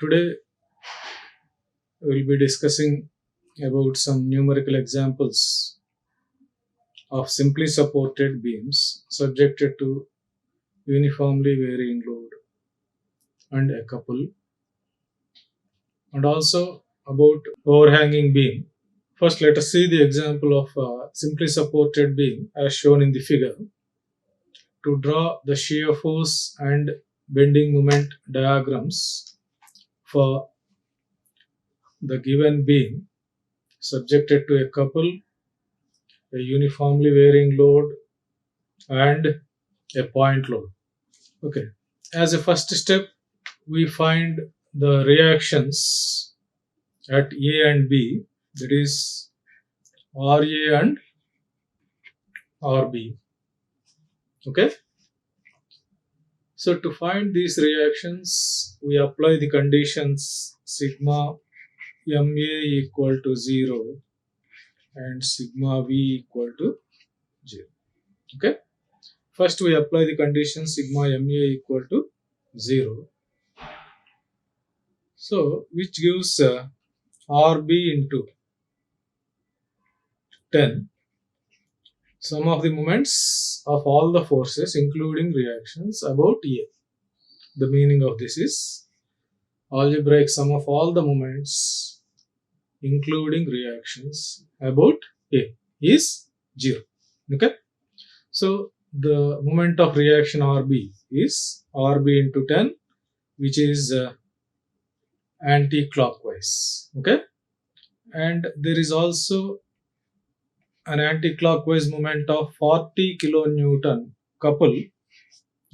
Today we'll be discussing about some numerical examples of simply supported beams subjected to uniformly varying load and a couple, and also about overhanging beam. First, let us see the example of a simply supported beam as shown in the figure. To draw the shear force and bending moment diagrams for the given beam subjected to a couple, a uniformly varying load, and a point load. Okay. As a first step, we find the reactions at A and B, that is RA and RB. Okay. So to find these reactions, we apply the conditions sigma MA equal to 0 and sigma V equal to 0. Okay. First, we apply the condition sigma MA equal to 0. So, which gives RB into 10, sum of the moments of all the forces including reactions about A. The meaning of this is algebraic sum of all the moments including reactions about A is 0. Okay. So, the moment of reaction RB is RB into 10, which is anti-clockwise. Okay. And there is also an anti-clockwise moment of 40 kilonewton couple,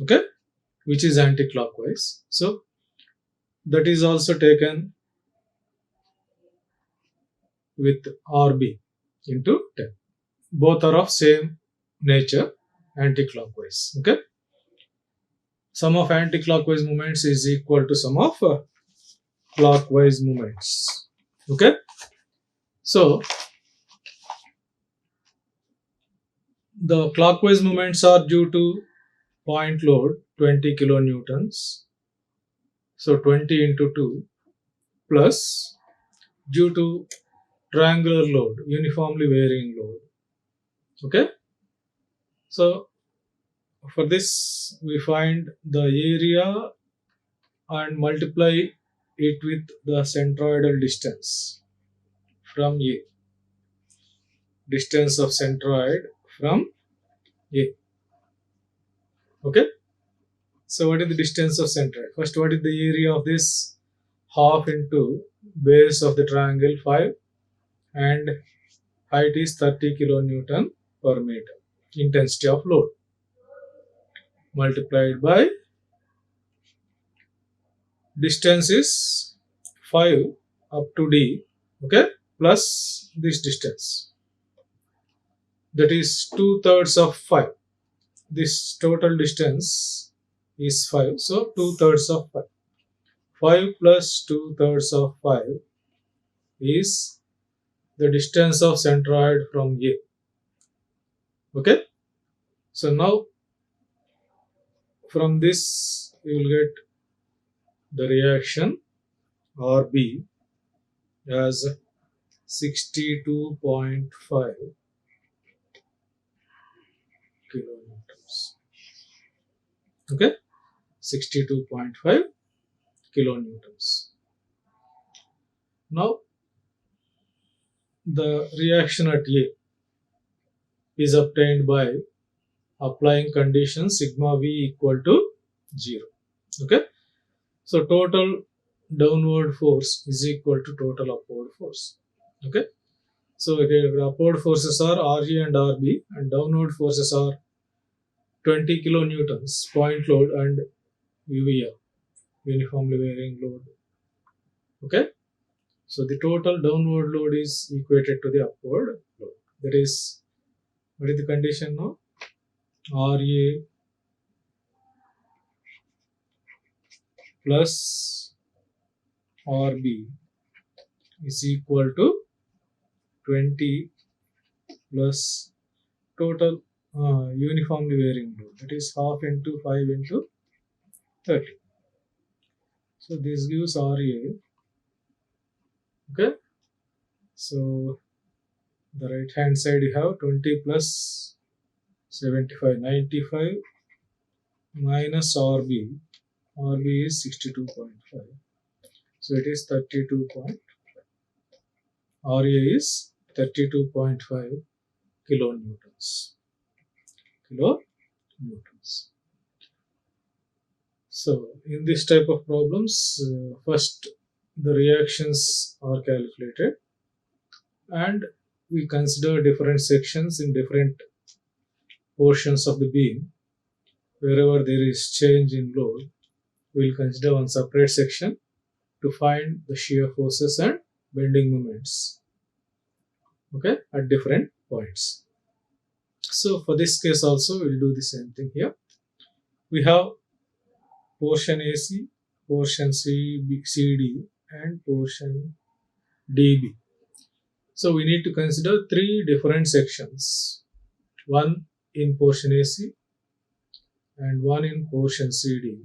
okay, which is anti-clockwise. So that is also taken with RB into 10. Both are of same nature, anti-clockwise. Okay. Sum of anti-clockwise moments is equal to sum of clockwise moments. Okay. So the clockwise moments are due to point load 20 kilonewtons. So 20 into 2 plus due to triangular load, uniformly varying load. Okay. So for this we find the area and multiply it with the centroidal distance from A. Distance of centroid from A. Okay. So what is the distance of centroid? First, what is the area of this? Half into base of the triangle 5 and height is 30 kilonewton per meter. Intensity of load multiplied by distance is 5 up to D, okay, plus this distance, that is 2/3 of 5. This total distance is 5, so 2/3 of 5. 5 plus 2/3 of 5 is the distance of centroid from A. Okay. So now from this you will get the reaction RB as 62.5 kilonewtons. Okay, 62.5 kilonewtons. Now the reaction at A is obtained by applying condition sigma V equal to 0. Okay, so total downward force is equal to total upward force. Okay, so the upward forces are RE and RB, and downward forces are 20 kilonewtons point load and UVL, uniformly varying load. Okay, so the total downward load is equated to the upward load. That is, what is the condition now? RA plus RB is equal to 20 plus total uniformly varying load, that is half into 5 into 30. So this gives RA. Okay. So the right hand side you have 20 plus 75, 95 minus RB. RB is 62.5. So it is 32. RA is 32.5 kilonewtons. Kilonewtons. So in this type of problems, first the reactions are calculated and we consider different sections in different portions of the beam. Wherever there is change in load, we will consider one separate section to find the shear forces and bending moments, okay, at different points. So for this case also we will do the same thing here. We have portion AC, portion CD and portion DB. So we need to consider three different sections. One in portion AC and one in portion CD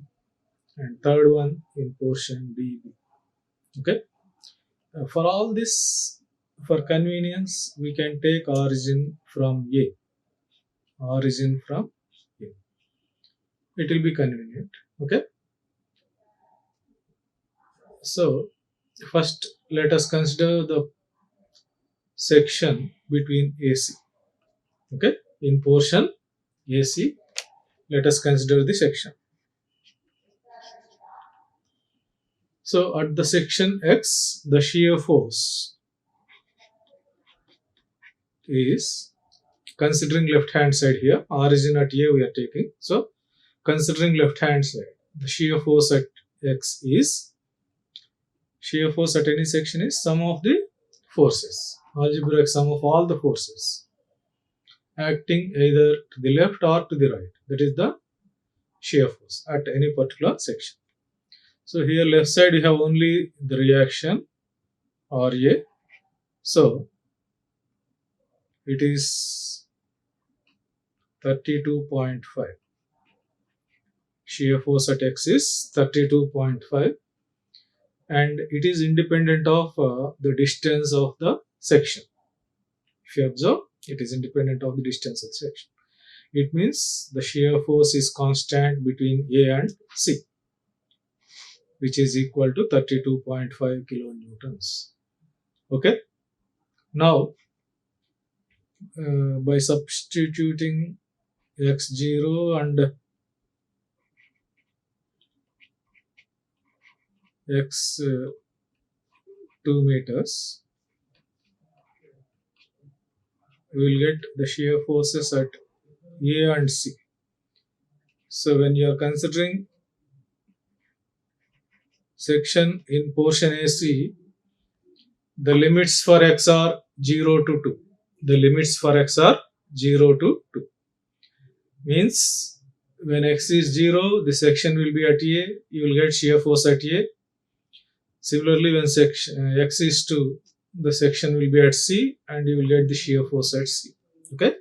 and third one in portion DB. Okay. For all this, for convenience, we can take origin from A. Origin from A. It will be convenient. Okay. So first let us consider the section between AC. Okay. In portion AC, let us consider the section. So at the section X, the shear force is, considering left hand side here, origin at A we are taking. So considering left hand side, the shear force at X is, shear force at any section is sum of the forces, algebraic sum of all the forces acting either to the left or to the right. That is the shear force at any particular section. So here left side you have only the reaction RA. So it is 32.5. Shear force at X is 32.5 and it is independent of the distance of the section. If you observe, it is independent of the distance of the section. It means the shear force is constant between A and C, which is equal to 32.5 kilonewtons. Okay. Now, by substituting x0 and x2 meters, we will get the shear forces at A and C. So when you are considering section in portion AC, the limits for X are 0 to 2. The limits for X are 0 to 2. Means when X is 0, the section will be at A, you will get shear force at A. Similarly, when section X is 2, the section will be at C and you will get the shear force at C. Okay.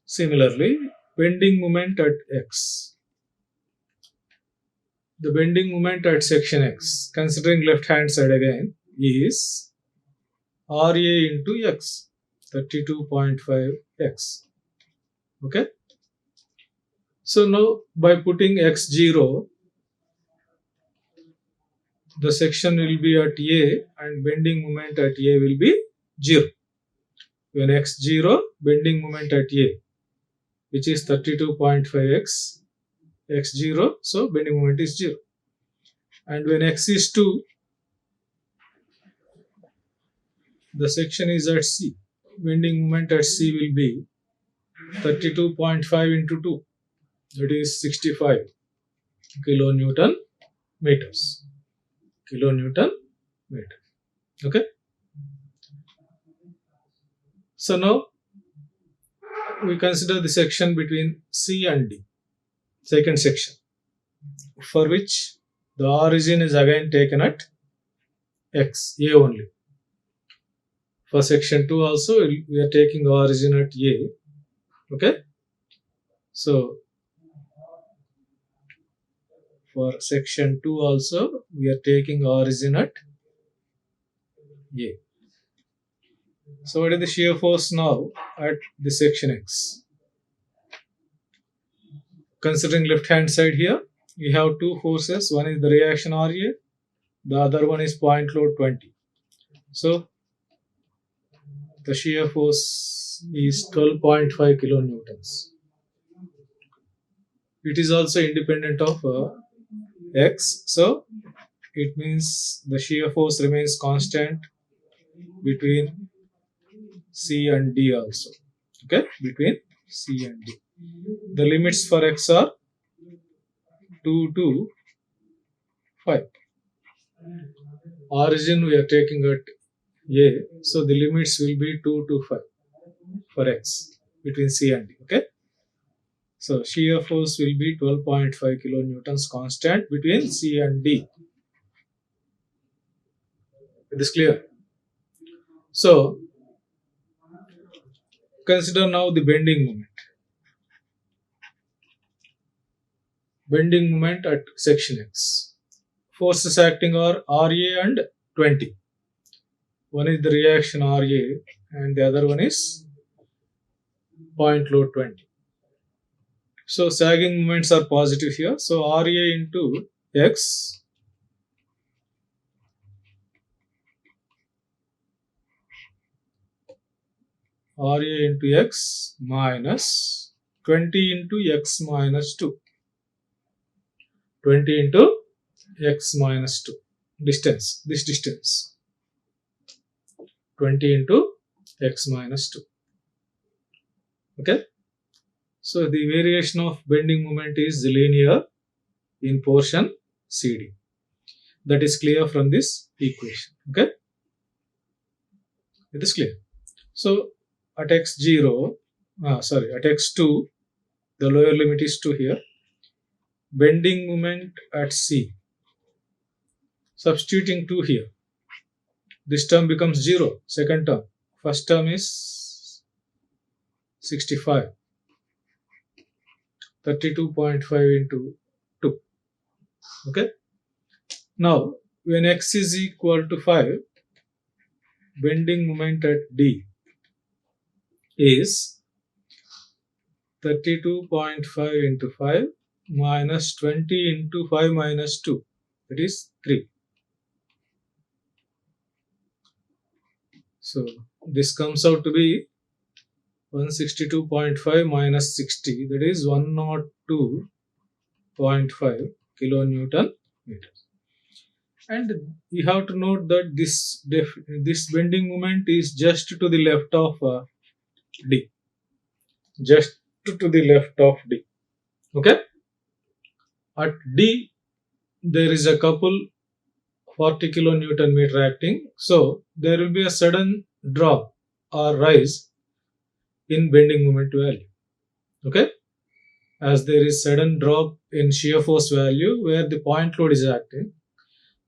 Similarly, bending moment at X. The bending moment at section X, considering left hand side again, is RA into X, 32.5 X. Okay. So now by putting X0, the section will be at A and bending moment at A will be 0. When X0, bending moment at A, which is 32.5 X, X0, so bending moment is 0. And when X is 2, the section is at C. Bending moment at C will be 32.5 into 2, that is 65 kilonewton meters. Kilonewton meter. Okay. So now we consider the section between C and D, second section, for which the origin is again taken at X, A only. For section 2 also we are taking origin at A. Okay. So for section 2 also, we are taking origin at A. So what is the shear force now at the section X? Considering left hand side here, we have two forces. One is the reaction RA, the other one is point load 20. So the shear force is 12.5 kilonewtons. It is also independent of X, so it means the shear force remains constant between C and D also. Okay, between C and D. The limits for X are 2 to 5. Origin we are taking at A, so the limits will be 2 to 5 for X between C and D. Okay, so shear force will be 12.5 kilonewtons constant between C and D. It is clear. So consider now the bending moment. Bending moment at section X. Forces acting are RA and 20. One is the reaction RA and the other one is point load 20. So sagging moments are positive here. So RA into X RA into X minus 20 into X minus 2. 20 into X minus 2. Distance, this distance. 20 into X minus 2. Okay. So the variation of bending moment is linear in portion CD. That is clear from this equation. Okay. It is clear. So at x0, at x2, the lower limit is 2 here. Bending moment at C. Substituting 2 here. This term becomes 0. Second term. First term is 65. 32.5 into 2. Okay. Now, when x is equal to 5, bending moment at D is 32.5 into 5 minus 20 into 5 minus 2. That is 3. So, this comes out to be 162.5 minus 60. That is 102.5 kilonewton meters. And you have to note that this bending moment is just to the left of D. Just to the left of D. Okay. At D, there is a couple 40 kilonewton meter acting. So there will be a sudden drop or rise in bending moment value. Okay. As there is sudden drop in shear force value where the point load is acting,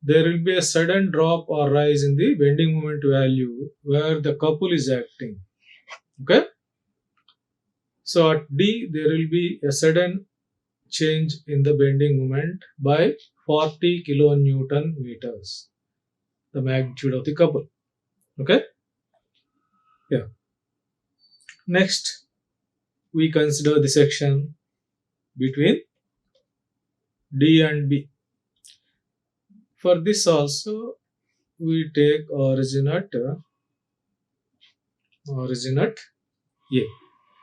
there will be a sudden drop or rise in the bending moment value where the couple is acting. Okay. So at D, there will be a sudden change in the bending moment by 40 kilonewton meters, the magnitude of the couple. Okay. Yeah. Next, we consider the section between D and B. For this also, we take origin at A.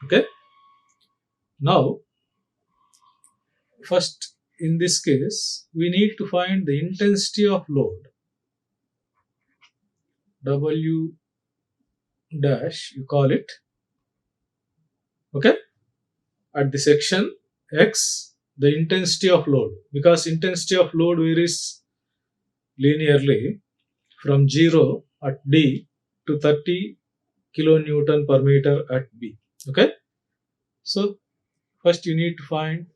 Okay. Now, first in this case, we need to find the intensity of load. W dash, you call it. Okay. At the section X, the intensity of load, because intensity of load varies linearly from 0 at D to 30 kilonewton per meter at B. Okay. So first you need to find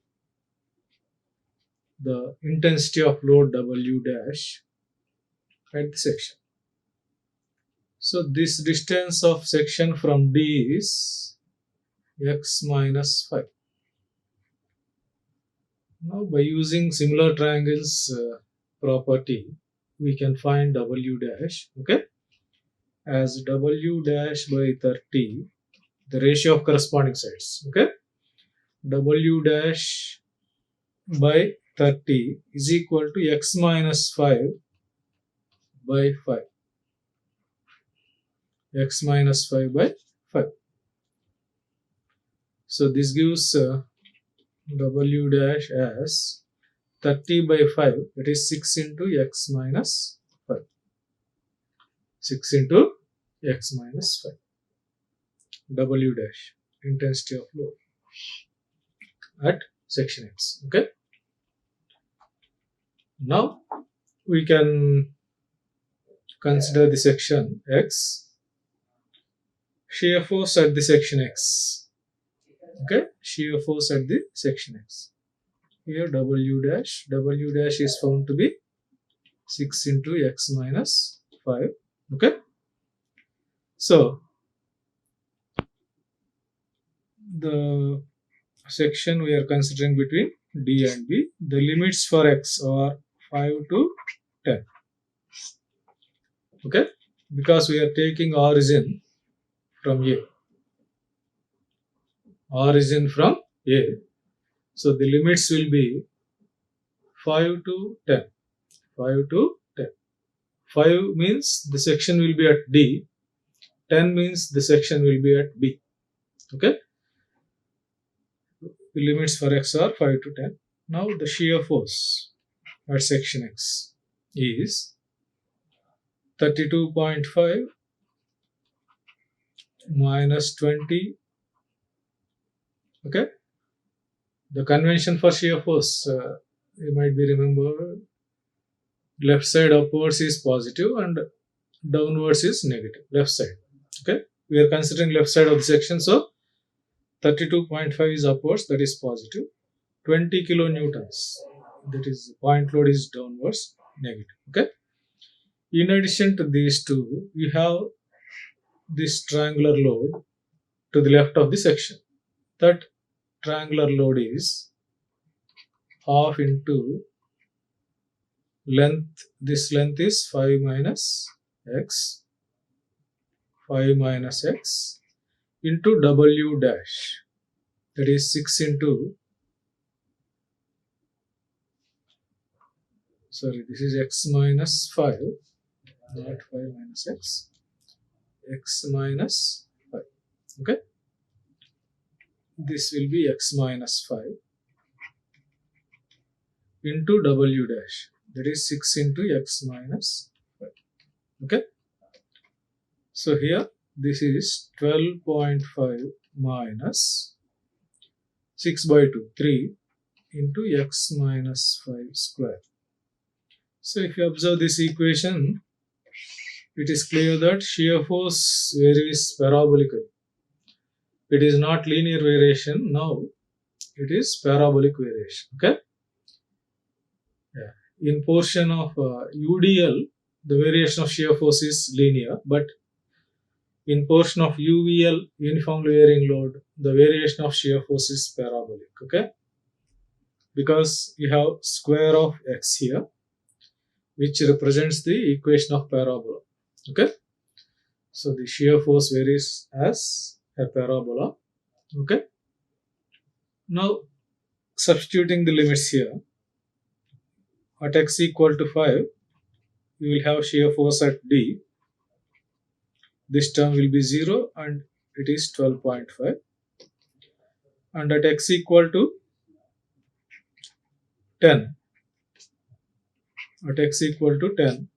the intensity of load W dash at the section. So this distance of section from D is X minus 5. Now by using similar triangles property, we can find W dash, okay, as W dash by 30, the ratio of corresponding sides, okay. W dash by 30 is equal to x minus 5 by 5. X minus 5 by 5. So this gives W dash as 30 by 5, that is 6 into x minus 5. 6 into x minus 5. W dash, intensity of load at section X. Okay. Now we can consider the section X, shear force at the section X. Okay, shear force at the section X. Here W dash is found to be 6 into x minus 5. Okay. So the section we are considering between D and B, the limits for x are 5 to 10. Okay, because we are taking origin from A. Origin from A. So the limits will be 5 to 10. 5 to 10. 5 means the section will be at D. 10 means the section will be at B. Okay. The limits for x are 5 to 10. Now the shear force at section X is 32.5 minus 20. Okay. The convention for shear force, you might be remember, left side upwards is positive and downwards is negative. Left side. Okay. We are considering left side of the section. So 32.5 is upwards, that is positive. 20 kilonewtons, that is point load, is downwards, negative. Okay. In addition to these two, we have this triangular load to the left of the section. That triangular load is half into length. This length is 5 minus x, 5 minus x into W dash, that is 6 into, sorry, this is x minus 5, not 5 minus x minus 5. Okay, this will be x minus 5 into W dash, that is 6 into x minus 5. Okay, so here this is 12.5 minus 6 by 2, 3 into x minus 5 square. So if you observe this equation, it is clear that shear force varies parabolically. It is not linear variation now, it is parabolic variation. Okay. Yeah. In portion of UDL, the variation of shear force is linear, but in portion of UVL, uniformly varying load, the variation of shear force is parabolic. Okay, because you have square of x here, which represents the equation of parabola. Okay, so the shear force varies as a parabola. Okay, now substituting the limits here, at x equal to 5, you will have shear force at D. This term will be 0 and it is 12.5. And at x equal to 10, at x equal to 10,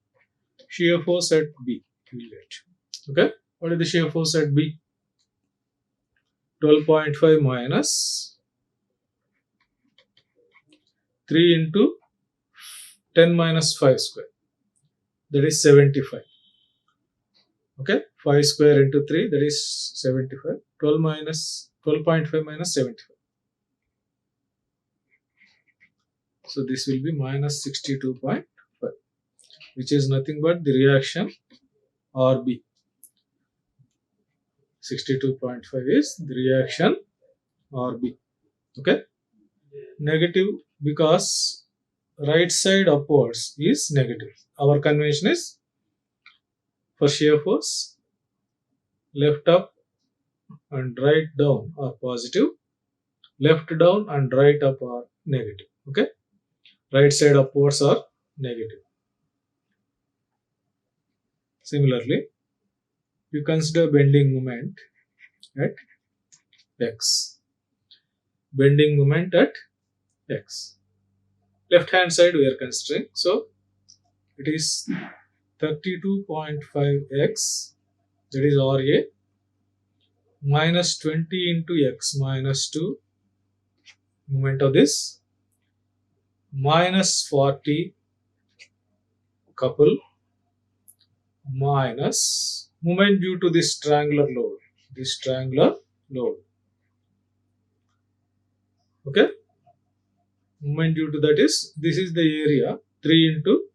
shear force at B you will get. Okay, what is the shear force at B? 12.5 minus 3 into 10 minus 5 square, that is 75. Okay, 5 square into 3, that is 75. 12 minus 12.5 minus 75. So this will be minus 62.5, which is nothing but the reaction RB. 62.5 is the reaction RB. Okay, negative because right side upwards is negative. Our convention is for shear force, left up and right down are positive, left down and right up are negative. Okay, right side upwards are negative. Similarly, you consider bending moment at x. Bending moment at x. Left hand side we are considering, so it is 32.5x, that is RA, minus 20 into x minus 2, moment of this, minus 40 couple, minus moment due to this triangular load. Okay, moment due to that is, this is the area, 3 into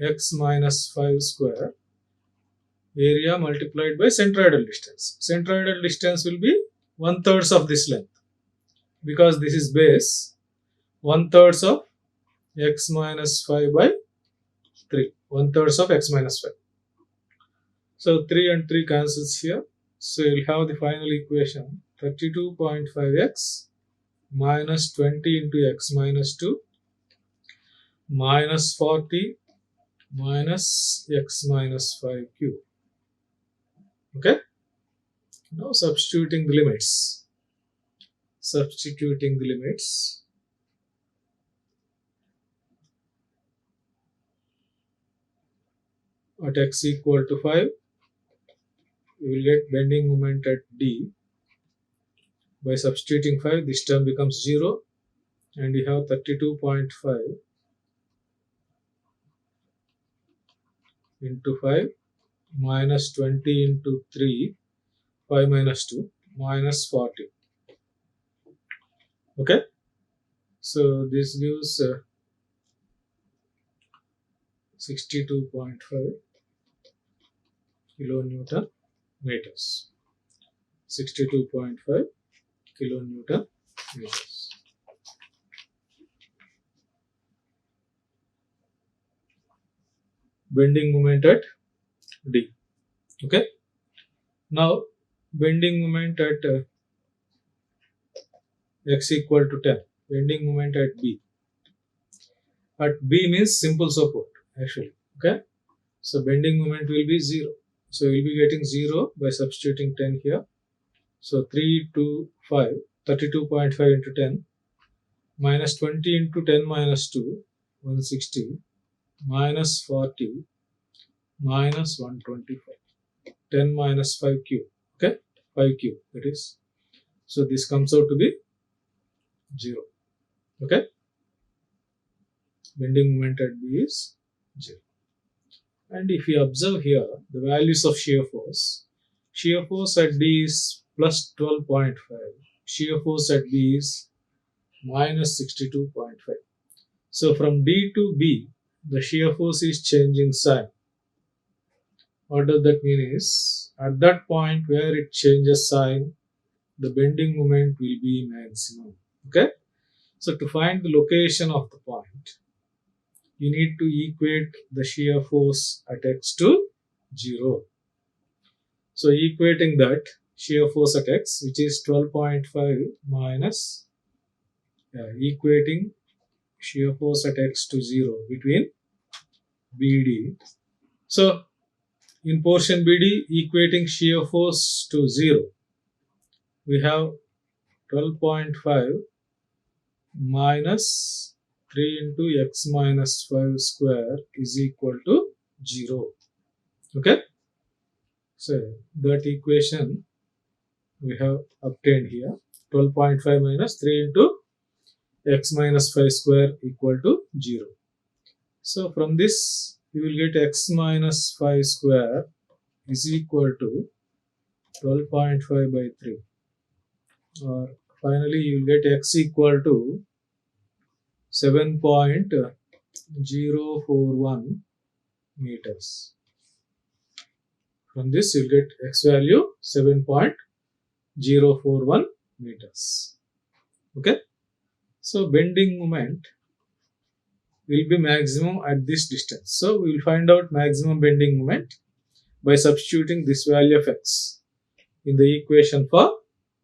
x minus 5 square, area multiplied by centroidal distance. Centroidal distance will be 1/3 of this length, because this is base, 1/3 of x minus 5 by 3, 1/3 of x minus 5. So 3 and 3 cancels here. So you'll have the final equation, 32.5x minus 20 into x minus 2 minus 40 minus x minus 5 cube. Okay. Now substituting the limits. At x equal to 5, you will get bending moment at D. By substituting 5, this term becomes 0, and you have 32.5 into 5 minus 20 into 3, 5 minus 2, minus 40. Okay, so this gives 62.5 kilonewton meters. 62.5 kilonewton meters. Bending moment at D. Okay. Now bending moment at x equal to 10. Bending moment at B. At B means simple support actually. Okay. So bending moment will be 0. So we'll be getting 0 by substituting 10 here. So 3 to 5, 32.5 into 10 minus 20 into 10 minus 2, 160 minus 40 minus 125. 10 minus 5 cube. Okay, 5 cube that is. So this comes out to be 0. Okay, bending moment at B is 0. And if you observe here the values of shear force at D is plus 12.5, shear force at B is minus 62.5. So from D to B, the shear force is changing sign. What does that mean is, at that point where it changes sign, the bending moment will be maximum. Okay, so to find the location of the point, you need to equate the shear force at x to 0. So equating that shear force at x, which is 12.5 minus equating shear force at x to 0 between BD. So in portion BD, equating shear force to 0, we have 12.5 minus 3 into x minus 5 square is equal to 0. Okay, so that equation we have obtained here, 12.5 minus 3 into x minus 5 square equal to 0. So from this you will get x minus 5 square is equal to 12.5 by 3, or finally you will get x equal to 7.041 meters. From this you will get x value 7.041 meters. Okay, So bending moment will be maximum at this distance. So we will find out maximum bending moment by substituting this value of x in the equation for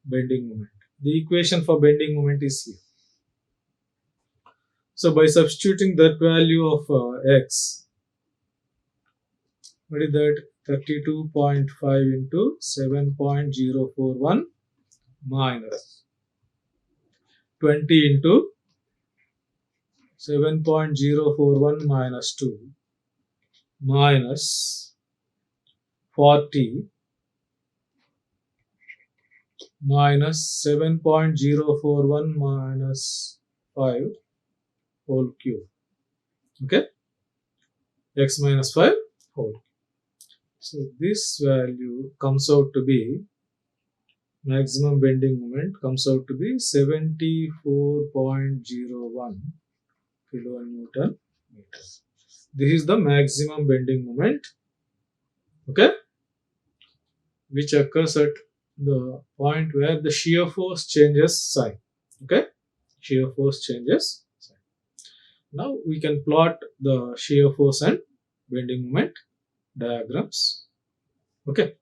bending moment. The equation for bending moment is here. So by substituting that value of x, what is that? 32.5 into 7.041 minus 20 into 7.041 minus 2 minus 40 minus 7.041 minus 5 whole cube. Okay, x minus 5 whole. So this value comes out to be, maximum bending moment comes out to be 74.01 kilonewton meter. This is the maximum bending moment, okay, which occurs at the point where the shear force changes sign. Okay, shear force changes sign. Now we can plot the shear force and bending moment diagrams. Okay,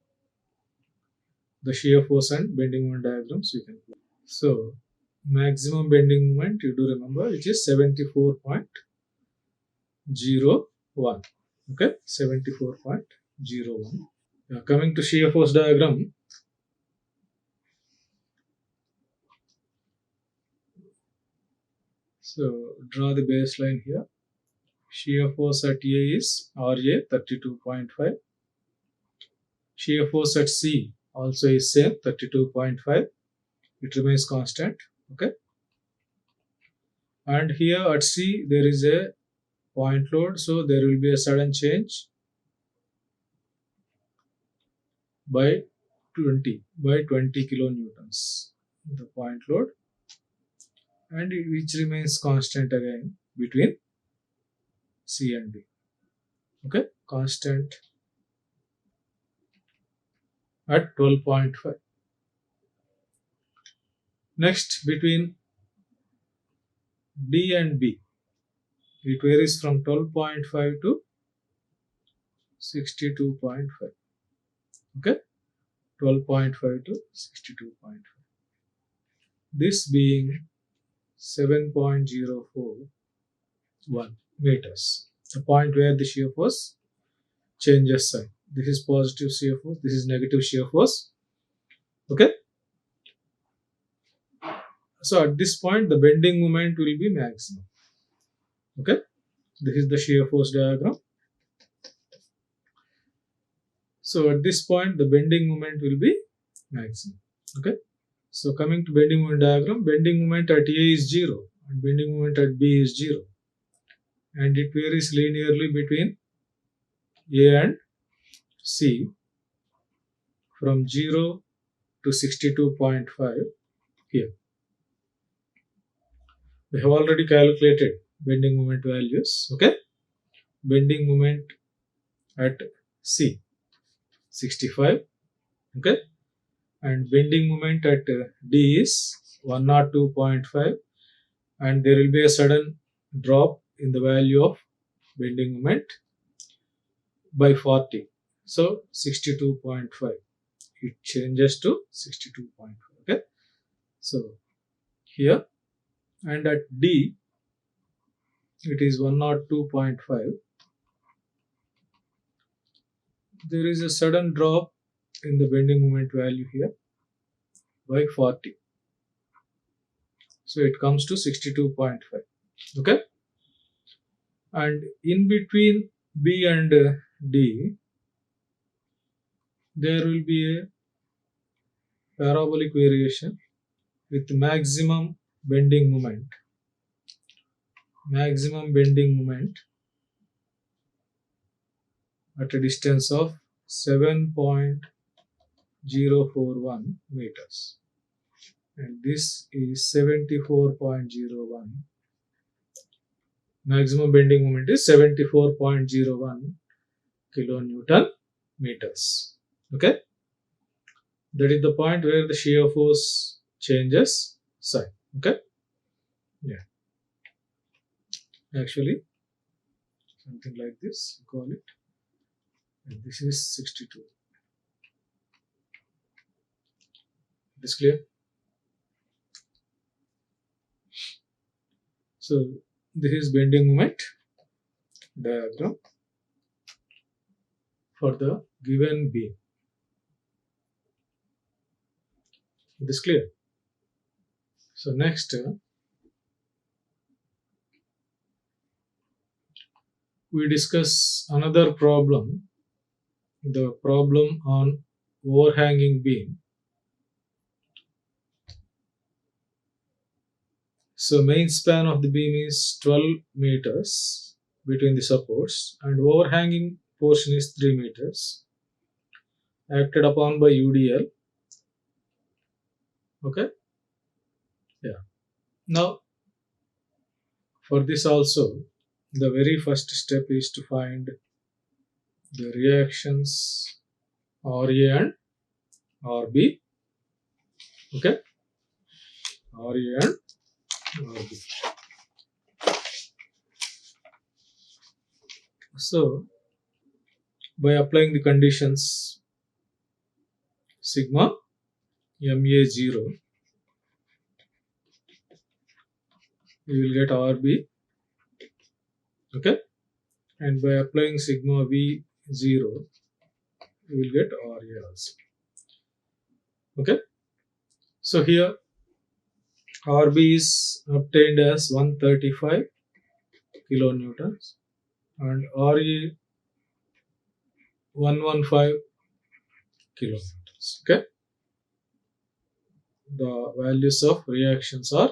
the shear force and bending moment diagrams we can plot. So maximum bending moment, you do remember, which is 74.01. Okay, 74.01. Coming to shear force diagram, so draw the baseline here. Shear force at A is RA 32.5. Shear force at C also is same 32.5. It remains constant. Okay. And here at C there is a point load, so there will be a sudden change by 20 kilonewtons, the point load, and which remains constant again between C and D. Okay, constant at 12.5. Next, between D and B, it varies from 12.5 to 62.5. Okay, 12.5 to 62.5. This being 7.041 meters. The point where the shear force changes sign. This is positive shear force, this is negative shear force. Okay. So at this point, the bending moment will be maximum. Okay. This is the shear force diagram. So at this point, the bending moment will be maximum. Okay. So coming to bending moment diagram, bending moment at A is 0 and bending moment at B is 0. And it varies linearly between A and C from 0 to 62.5 here. We have already calculated bending moment values. Okay. Bending moment at C 65. Okay. And bending moment at D is 102.5, and there will be a sudden drop in the value of bending moment by 40. So 62.5. It changes to 62.5. Okay. So here, and at D it is 102.5. There is a sudden drop in the bending moment value here by 40. So it comes to 62.5. Okay. And in between B and D, there will be a parabolic variation with maximum bending moment. Maximum bending moment at a distance of 7.041 meters. And this is 74.01. Maximum bending moment is 74.01 kilonewton meters. Okay. That is the point where the shear force changes sign. Okay. Yeah, actually something like this, call it, and this is 62. This clear? So this is bending moment diagram for the given beam. This clear? So next we discuss another problem, the problem on overhanging beam. So main span of the beam is 12 meters between the supports and overhanging portion is 3 meters acted upon by UDL. Okay, yeah. Now for this also, the very first step is to find the reactions RA and RB. Okay, RA and RB. So by applying the conditions sigma MA0, you will get RB. Okay, and by applying sigma V0, you will get RA also. Okay, so here RB is obtained as 135 kilonewtons and RA 115 kilonewtons. Okay, the values of reactions are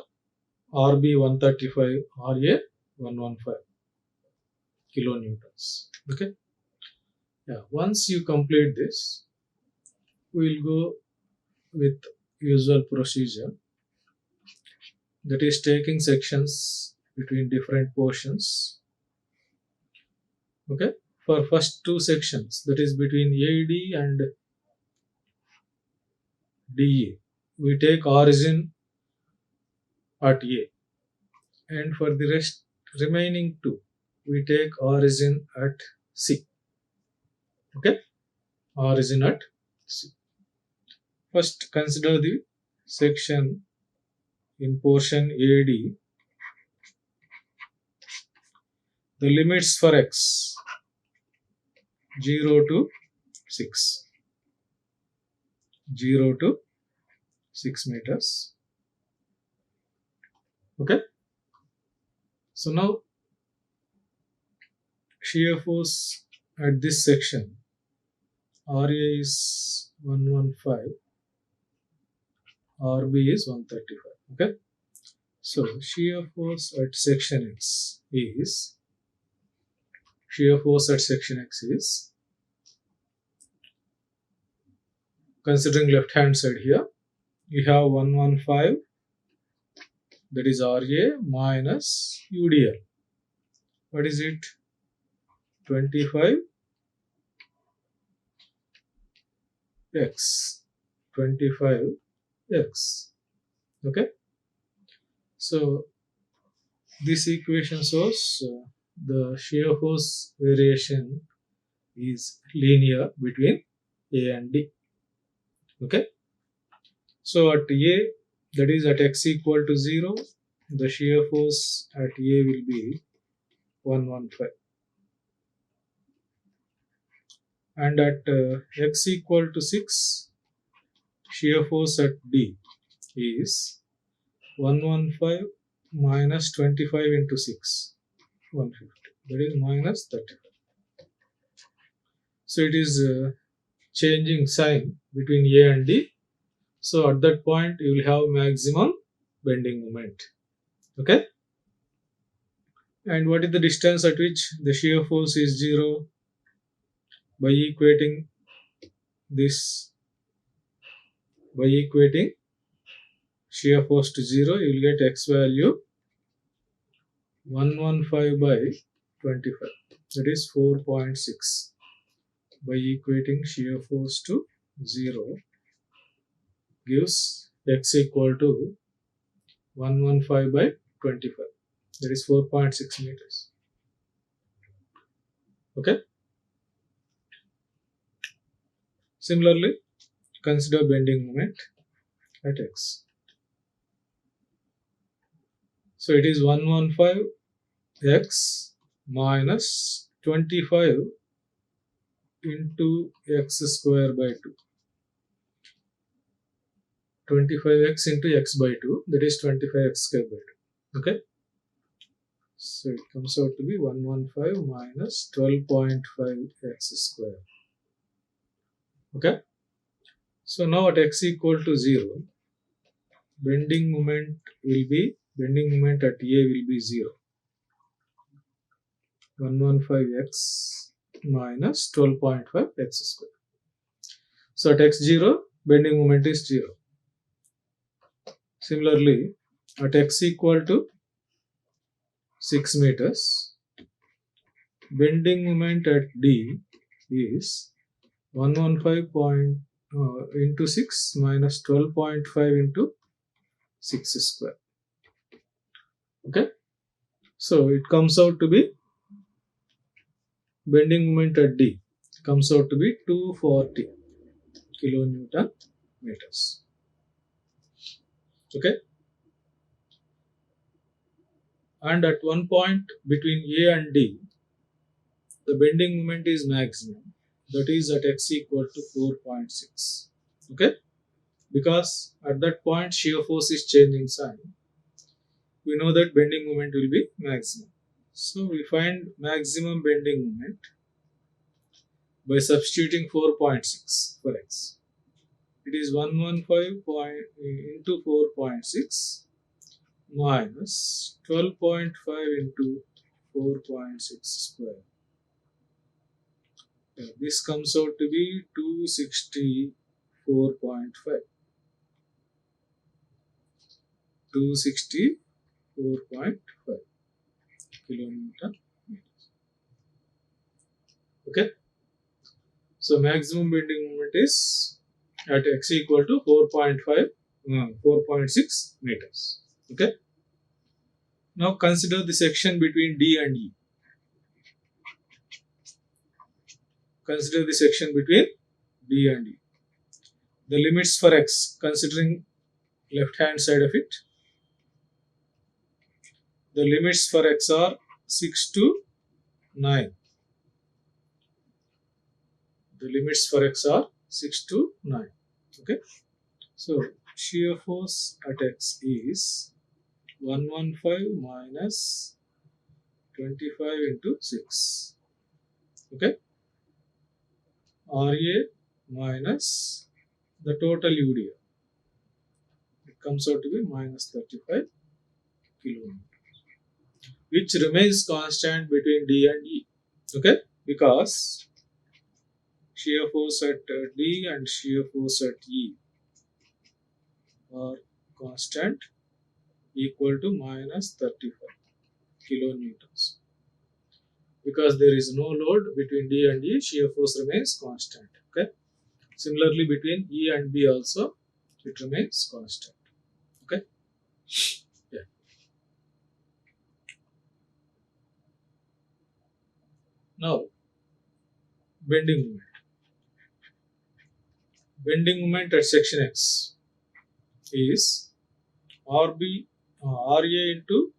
RB 135, RA 115 kilonewtons. Okay, yeah. Once you complete this, we will go with usual procedure, that is taking sections between different portions. Okay, for first two sections, that is between AD and DA, we take origin at A, and for the rest remaining two, we take origin at C. Okay, origin at C. First consider the section in portion AD. The limits for x 0 to 6, 0 to 6 meters. Okay, so now shear force at this section RA is 115, RB is 135. Okay, so shear force at section X is, shear force at section X is, considering left hand side here, you have 115, that is RA minus UDL. What is it? 25 x, 25 x. Okay, so this equation shows the shear force variation is linear between A and D. Okay, so at A, that is at x equal to 0, the shear force at A will be 115, and at x equal to 6, shear force at D is 115 minus 25 into 6, 150, that is minus 35. So it is changing sign between A and D. So at that point you will have maximum bending moment. Okay, and what is the distance at which the shear force is 0? By equating this, by equating shear force to 0, you will get x value 115 by 25, that is 4.6. By equating shear force to 0 gives x equal to 115 by 25. That is 4.6 meters. Okay. Similarly, consider bending moment at x. So it is 115x minus 25 into x square by 2. 25x into x by 2, that is 25x square by 2. Okay. So it comes out to be 115 minus 12.5x square. Okay. So now at x equal to 0, bending moment at A will be 0. 115x minus 12.5x square. So at x0, bending moment is 0. Similarly, at x equal to 6 meters, bending moment at D is 115 into 6 minus 12.5 into 6 square. Okay. So it comes out to be bending moment at D comes out to be 240 kilonewton meters. Okay. And at one point between A and D, the bending moment is maximum. That is at x equal to 4.6. Okay. Because at that point shear force is changing sign, we know that bending moment will be maximum. So we find maximum bending moment by substituting 4.6 for x. It is 115 into 4.6 minus 12.5 into 4.6 square. This comes out to be 264.5. 264.5 kilonewton meters. Okay. So maximum bending moment is at x equal to 4.6 meters. Okay. Now consider the section between D and E. Consider the section between D and E. The limits for x, considering left hand side of it, the limits for x are 6 to 9. The limits for x are 6 to 9. Okay. So shear force at x is 115 minus 25 into 6. Okay. RA minus the total UDA. It comes out to be minus 35 kilonewton, which remains constant between D and E. Okay. Because shear force at D and shear force at E are constant, equal to minus 35 kilonewtons. Because there is no load between D and E, shear force remains constant. Okay. Similarly, between E and B also, it remains constant. Okay. Yeah. Now, bending moment. Bending moment at section X is RA into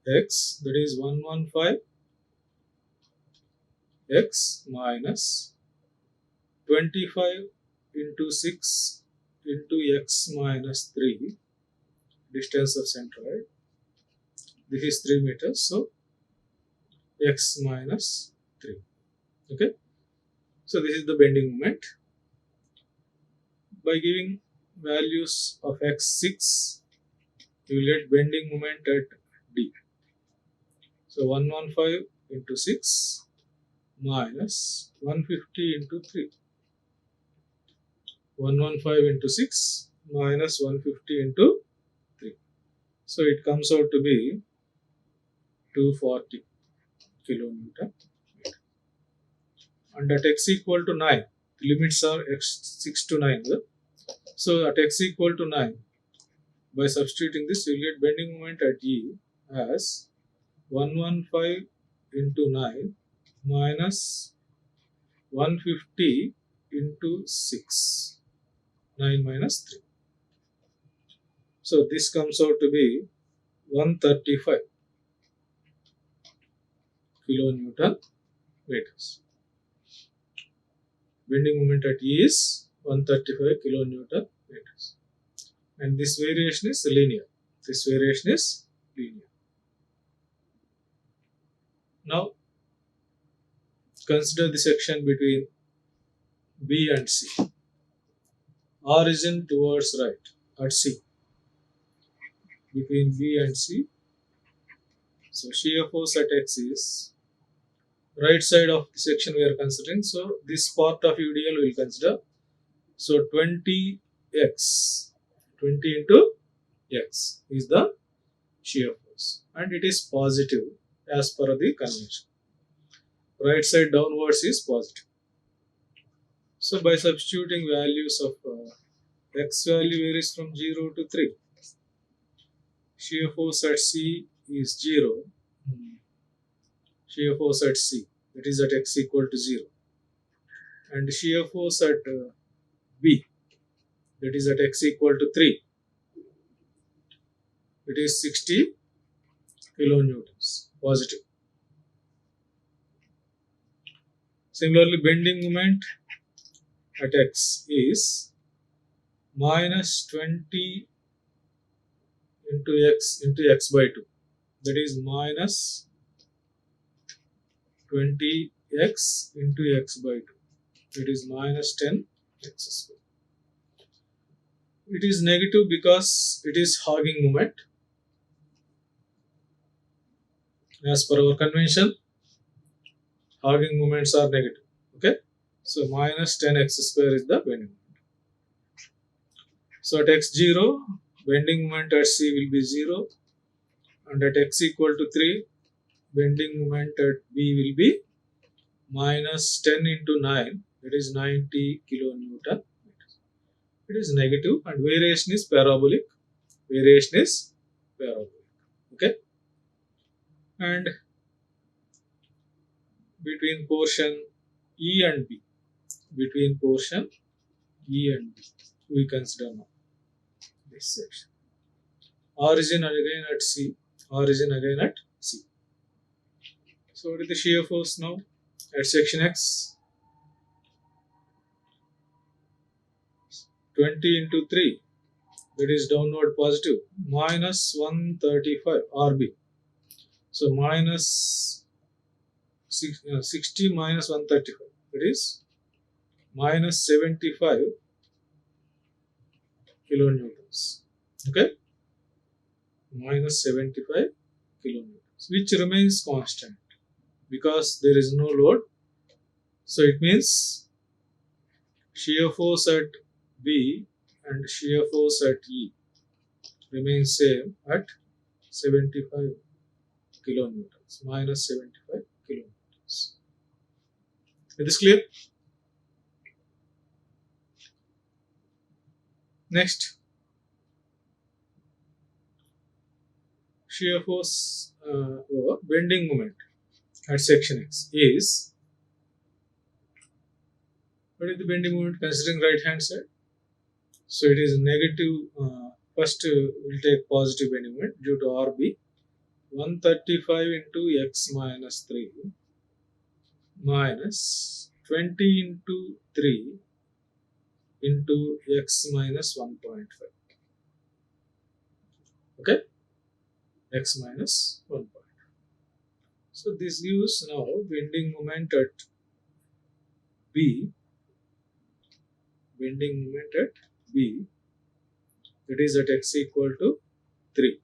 X, that is 115 X minus 25 into 6 into X minus 3, distance of centroid. This is 3 meters, so X minus 3. Okay. So this is the bending moment. By giving values of x6, you will get bending moment at D. So 115 into 6 minus 150 into 3. 115 into 6 minus 150 into 3. So it comes out to be 240 kilonewton meter. And at x equal to 9, the limits are x6 to 9. So at x equal to 9, by substituting this, you will get bending moment at E as 115 into 9 minus 150 into 6, 9 minus 3. So this comes out to be 135 kilonewton meters. Bending moment at E is 135 kilonewton meters. And this variation is linear. This variation is linear. Now consider the section between B and C. Origin towards right at C. Between B and C. So shear force at X is right side of the section we are considering. So this part of UDL we will consider. So 20x, 20 into x is the shear force, and it is positive as per the convention. Right side downwards is positive. So by substituting values of x value varies from 0 to 3. Shear force at C is 0. Shear force at C, that is at x equal to 0. And shear force at B, that is at x equal to 3. It is 60 kilonewtons positive. Similarly, bending moment at x is minus 20 into x by 2. That is minus 20x into x by 2. It is minus 10 x square. It is negative because it is hogging moment. As per our convention, hogging moments are negative. Okay. So minus 10 x square is the bending moment. So at x0, bending moment at C will be 0. And at x equal to 3, bending moment at B will be minus 10 into 9, that is 90 kilonewton. It is negative and variation is parabolic. Variation is parabolic. Okay. And between portion E and B, between portion E and B, we consider now this section. Origin again at C. Origin again at C. So what is the shear force now at section X? 20 into 3, that is downward positive, minus 135 RB. So minus 60 minus 135, that is minus 75 kilonewtons. Okay, minus 75 kilonewtons, which remains constant because there is no load. So it means shear force at B and shear force at E remains same at 75 kilonewtons, minus 75 kilonewtons. Is this clear? Next, shear force over bending moment at section X is, what is the bending moment considering right hand side? So it is negative. First we'll take positive bending moment due to RB. 135 into x minus 3 minus 20 into 3 into x minus 1.5. Okay, x minus 1.5. So this gives now bending moment at B. Bending moment at B, that is at x equal to 3.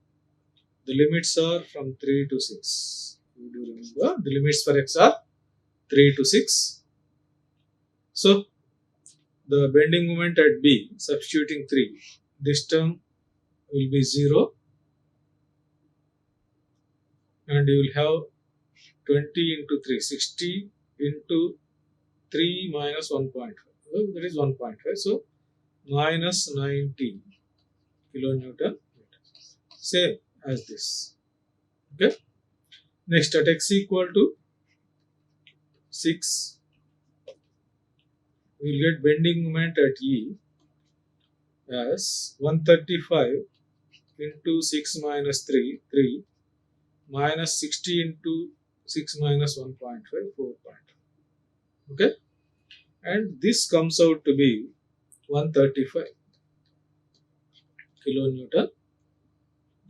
The limits are from 3 to 6. You do remember the limits for x are 3 to 6. So the bending moment at B, substituting 3, this term will be 0 and you will have 20 into 3, 60 into 3 minus 1.5. Well, that is 1.5. So minus 90 kilonewton meters. Same as this. Okay. Next, at x equal to 6, we will get bending moment at E as 135 into 6 minus 3, 3 minus 60 into 6 minus 1.5, 4.5. Okay. And this comes out to be 135 kilonewton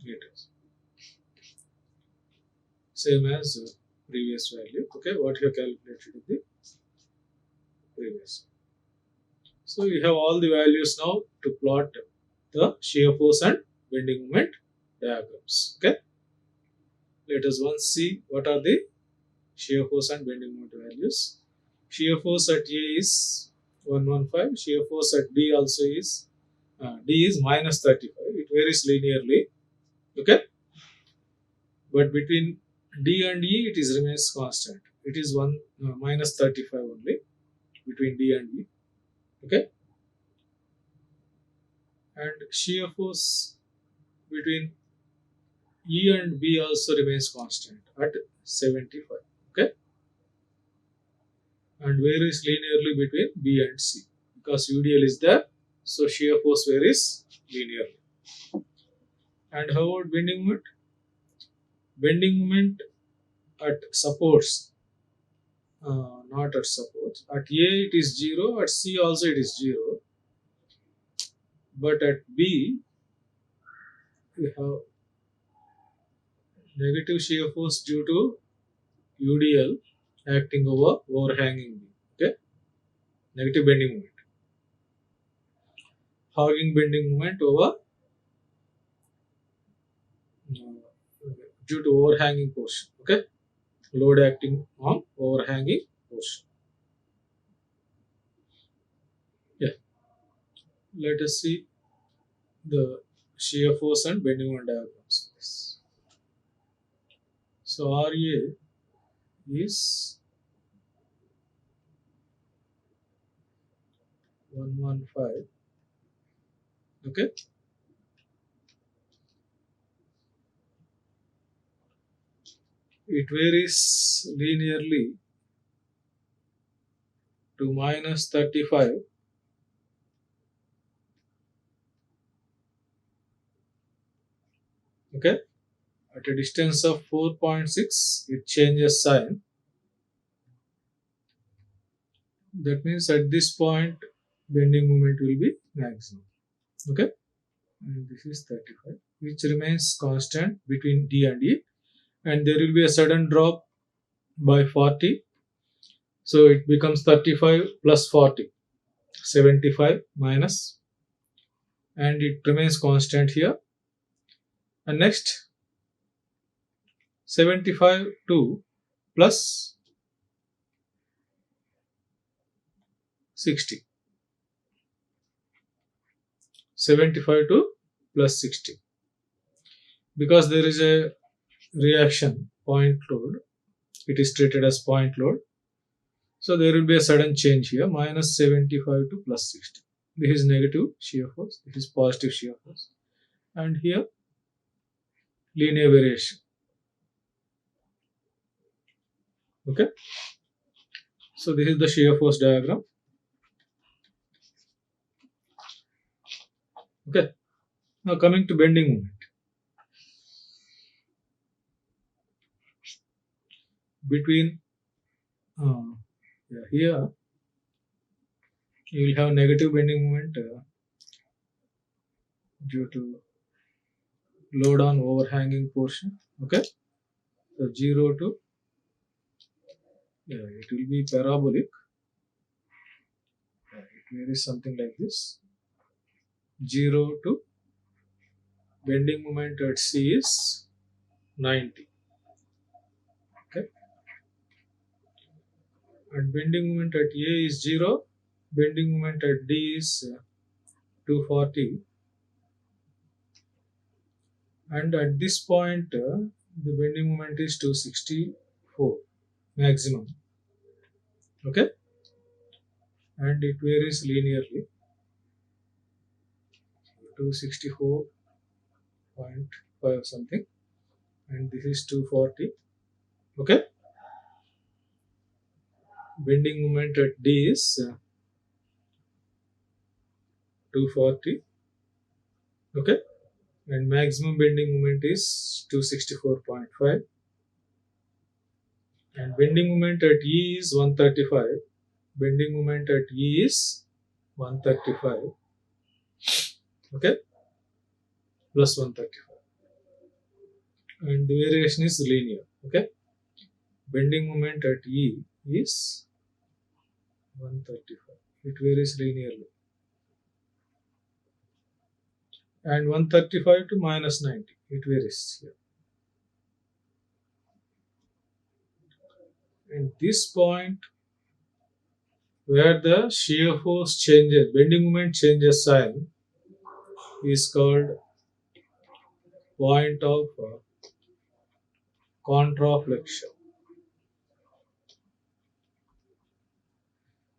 meters. Same as previous value. Okay. What you have calculated in the previous. So you have all the values now to plot the shear force and bending moment diagrams. Okay. Let us once see what are the shear force and bending moment values. Shear force at A is 115. Shear force at D also is D is minus 35. It varies linearly. Okay. But between D and E it is remains constant. It is minus 35 only between D and E. Okay. And shear force between E and B also remains constant at 75. Okay. And varies linearly between B and C because UDL is there, so shear force varies linearly. And how about bending moment? Bending moment at supports, not at supports. At A it is 0, at C also it is 0, but at B we have negative shear force due to UDL acting over overhanging beam. Okay, negative bending moment. Hogging bending moment over due to overhanging portion. Okay, load acting on overhanging portion. Yeah, let us see the shear force and bending moment diagrams. So RA is 115. Okay, it varies linearly to minus 35. Okay, at a distance of 4.6 it changes sign. That means at this point bending moment will be maximum. Okay, and this is 35 which remains constant between D and E, and there will be a sudden drop by 40, so it becomes 35 plus 40, 75 minus, and it remains constant here. And next 75 to plus 60, 75 to plus 60, because there is a reaction point load, it is treated as point load, so there will be a sudden change here, minus 75 to plus 60. This is negative shear force, this is positive shear force, and here linear variation. Okay, so this is the shear force diagram. Okay, now coming to bending moment. Between here you will have negative bending moment due to load on overhanging portion. Okay, so 0 to, it will be parabolic. It varies something like this. 0 to bending moment at C is 90. Okay, and bending moment at A is 0. Bending moment at D is 240, and at this point the bending moment is 264 maximum. Okay, and it varies linearly, 264.5 something, and this is 240. Okay, bending moment at D is 240. Okay, and maximum bending moment is 264.5, and bending moment at E is 135. Bending moment at E is 135. Okay, plus 135, and the variation is linear. Okay, bending moment at E is 135. It varies linearly, and 135 to minus 90. It varies here. And this point where the shear force changes, bending moment changes sign, is called point of contraflexion.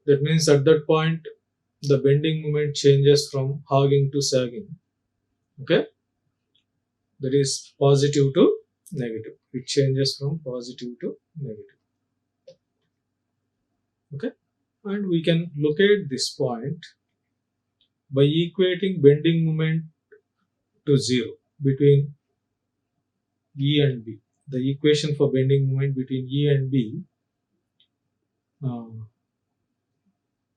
That means at that point the bending moment changes from hogging to sagging. Okay, that is positive to negative. It changes from positive to negative. Okay, and we can locate this point by equating bending moment to zero between E and B. The equation for bending moment between E and B.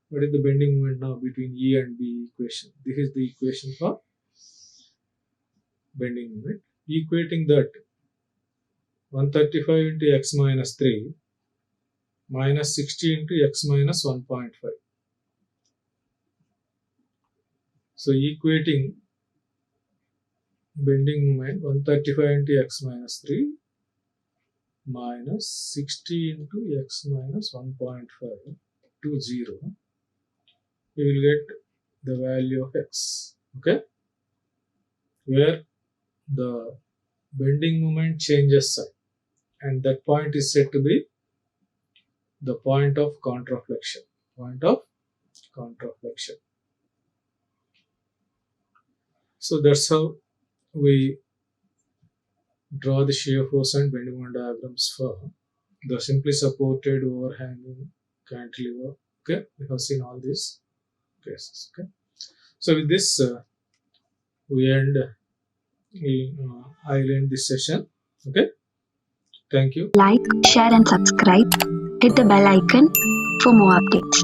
What is the bending moment now between E and B equation? This is the equation for bending moment. Equating that 135 into x minus 3 minus 60 into x minus 1.5. So equating bending moment 135 into x minus 3 minus 60 into x minus 1.5 to 0, you will get the value of x. Okay, where the bending moment changes sign, and that point is said to be the point of contraflexion. Point of contraflexion. So that's how we draw the shear force and bending moment diagrams for the simply supported overhanging cantilever. Okay, we have seen all these cases. Okay, so with this I'll end this session. Okay, thank you. Like, share and subscribe. Hit the bell icon for more updates.